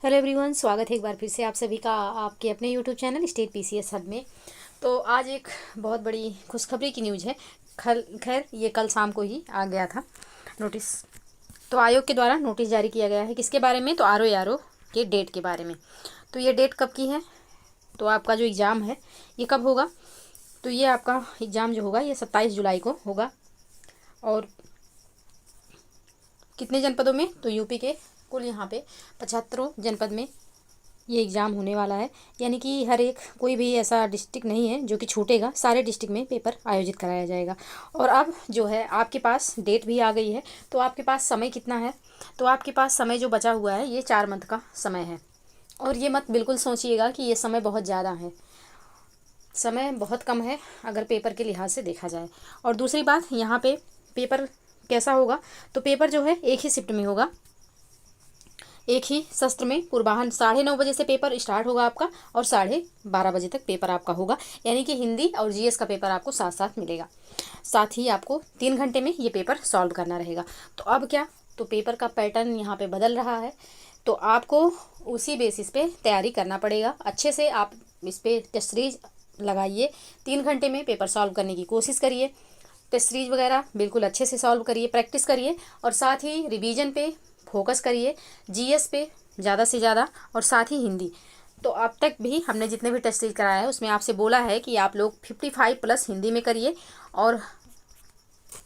Hello everyone, स्वागत है एक बार फिर से आप सभी का आपके अपने YouTube channel state PCS hub में। तो आज एक बहुत बड़ी खुशखबरी की न्यूज़ है। खैर ये कल शाम को ही आ गया था नोटिस। तो आयोग के द्वारा नोटिस जारी किया गया है। किसके बारे में? तो आरओ के डेट के बारे में। तो ये डेट कब की है? तो आपका जो एग्ज़ाम है ये कब होगा? तो ये आपका एग्ज़ाम जो होगा ये 27 जुलाई को होगा। और कितने जनपदों में? तो यूपी के कुल यहाँ पे 75 जनपद में ये एग्ज़ाम होने वाला है। यानी कि हर एक कोई भी ऐसा डिस्ट्रिक्ट नहीं है जो कि छूटेगा, सारे डिस्ट्रिक्ट में पेपर आयोजित कराया जाएगा। और अब जो है आपके पास डेट भी आ गई है। तो आपके पास समय कितना है? तो आपके पास समय जो बचा हुआ है ये 4 मंथ का समय है। और ये मत बिल्कुल सोचिएगा कि ये समय बहुत ज़्यादा है, समय बहुत कम है अगर पेपर के लिहाज से देखा जाए। और दूसरी बात, यहाँ पे पेपर कैसा होगा? तो पेपर जो है एक ही शिफ्ट में होगा, एक ही सत्र में पूर्वाह्न 9:30 बजे से पेपर स्टार्ट होगा आपका और 12:30 बजे तक पेपर आपका होगा। यानी कि हिंदी और जीएस का पेपर आपको साथ साथ मिलेगा। साथ ही आपको 3 घंटे में ये पेपर सॉल्व करना रहेगा। तो अब क्या? तो पेपर का पैटर्न यहाँ पे बदल रहा है, तो आपको उसी बेसिस पे तैयारी करना पड़ेगा। अच्छे से आप इस पर टेस्ट सीरीज लगाइए, 3 घंटे में पेपर सॉल्व करने की कोशिश करिए। टेस्ट सीरीज वगैरह बिल्कुल अच्छे से सॉल्व करिए, प्रैक्टिस करिए और साथ ही रिवीजन पे फोकस करिए, जीएस पे ज़्यादा से ज़्यादा और साथ ही हिंदी। तो अब तक भी हमने जितने भी टेस्ट सीरीज कराया है उसमें आपसे बोला है कि आप लोग 55 प्लस हिंदी में करिए और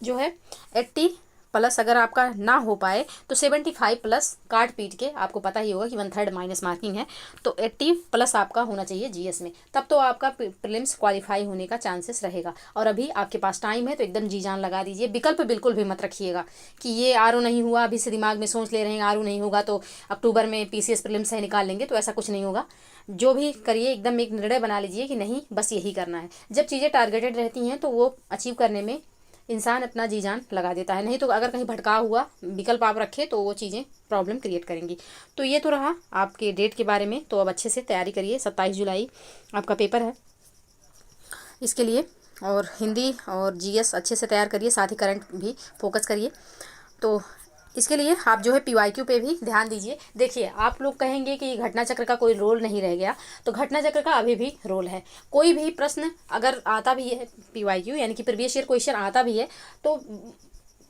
जो है 80 प्लस अगर आपका ना हो पाए तो 75 प्लस काट पीट के, आपको पता ही होगा कि 1/3 माइनस मार्किंग है, तो 80 प्लस आपका होना चाहिए जीएस में। तब तो आपका प्रीलिम्स क्वालिफाई होने का चांसेस रहेगा। और अभी आपके पास टाइम है तो एकदम जी जान लगा दीजिए। विकल्प बिल्कुल भी मत रखिएगा कि ये आरओ नहीं हुआ, अभी से दिमाग में सोच ले रहे हैं आरओ नहीं होगा तो अक्टूबर में पीसीएस प्रीलिम्स है निकाल लेंगे, तो ऐसा कुछ नहीं होगा। जो भी करिए एकदम एक निर्णय बना लीजिए कि नहीं बस यही करना है। जब चीज़ें टारगेटेड रहती हैं तो वो अचीव करने में इंसान अपना जी जान लगा देता है। नहीं तो अगर कहीं भटका हुआ विकल्प आप रखें तो वो चीज़ें प्रॉब्लम क्रिएट करेंगी। तो ये तो रहा आपके डेट के बारे में। तो अब अच्छे से तैयारी करिए, 27 जुलाई आपका पेपर है इसके लिए। और हिंदी और जीएस अच्छे से तैयार करिए, साथ ही करंट भी फोकस करिए। तो इसके लिए आप जो है पीवाईक्यू पे भी ध्यान दीजिए। देखिए, आप लोग कहेंगे कि घटना चक्र का कोई रोल नहीं रह गया, तो घटना चक्र का अभी भी रोल है। कोई भी प्रश्न अगर आता भी है पीवाईक्यू यानी कि प्रीवियस ईयर क्वेश्चन आता भी है तो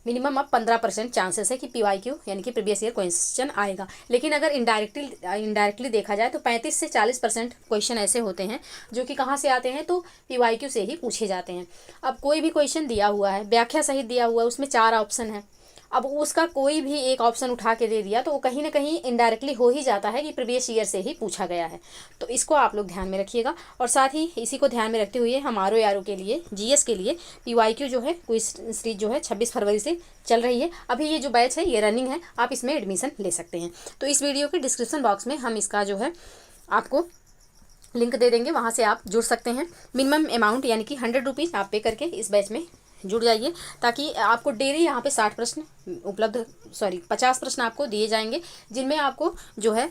मिनिमम अब 15% चांसेस है कि पीवाईक्यू यानी कि प्रीवियस ईयर क्वेश्चन आएगा। लेकिन अगर इनडायरेक्टली देखा जाए तो 35 से 40% क्वेश्चन ऐसे होते हैं जो कि कहाँ से आते हैं? तो पीवाईक्यू से ही पूछे जाते हैं। अब कोई भी क्वेश्चन दिया हुआ है, व्याख्या सहित दिया हुआ है, उसमें 4 ऑप्शन है, अब उसका कोई भी एक ऑप्शन उठा के दे दिया तो वो कहीं ना कहीं इनडायरेक्टली हो ही जाता है कि प्रीवियस ईयर से ही पूछा गया है। तो इसको आप लोग ध्यान में रखिएगा। और साथ ही इसी को ध्यान में रखते हुए हम आरओ के लिए, जीएस के लिए पीवाईक्यू जो है क्विज सीरीज जो है 26 फरवरी से चल रही है। अभी ये जो बैच है ये रनिंग है, आप इसमें एडमिशन ले सकते हैं। तो इस वीडियो के डिस्क्रिप्शन बॉक्स में हम इसका जो है आपको लिंक दे देंगे, वहाँ से आप जुड़ सकते हैं। मिनिमम अमाउंट यानी कि 100 रुपीज़ आप पे करके इस बैच में जुड़ जाइए, ताकि आपको डेली यहाँ पे 60 प्रश्न उपलब्ध 50 प्रश्न आपको दिए जाएंगे, जिनमें आपको जो है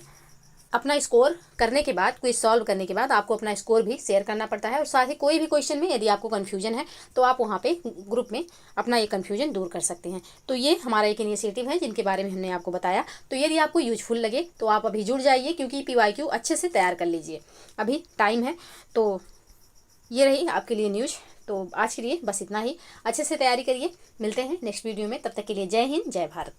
अपना स्कोर करने के बाद, क्विज सॉल्व करने के बाद आपको अपना स्कोर भी शेयर करना पड़ता है। और साथ ही कोई भी क्वेश्चन में यदि आपको कन्फ्यूजन है तो आप वहाँ पे ग्रुप में अपना ये कन्फ्यूजन दूर कर सकते हैं। तो ये हमारा एक इनिशिएटिव है जिनके बारे में हमने आपको बताया। तो यदि आपको यूजफुल लगे तो आप अभी जुड़ जाइए, क्योंकि पीवाईक्यू अच्छे से तैयार कर लीजिए, अभी टाइम है। तो ये रही आपके लिए न्यूज़। तो आज के लिए बस इतना ही, अच्छे से तैयारी करिए। मिलते हैं नेक्स्ट वीडियो में, तब तक के लिए जय हिंद, जय भारत।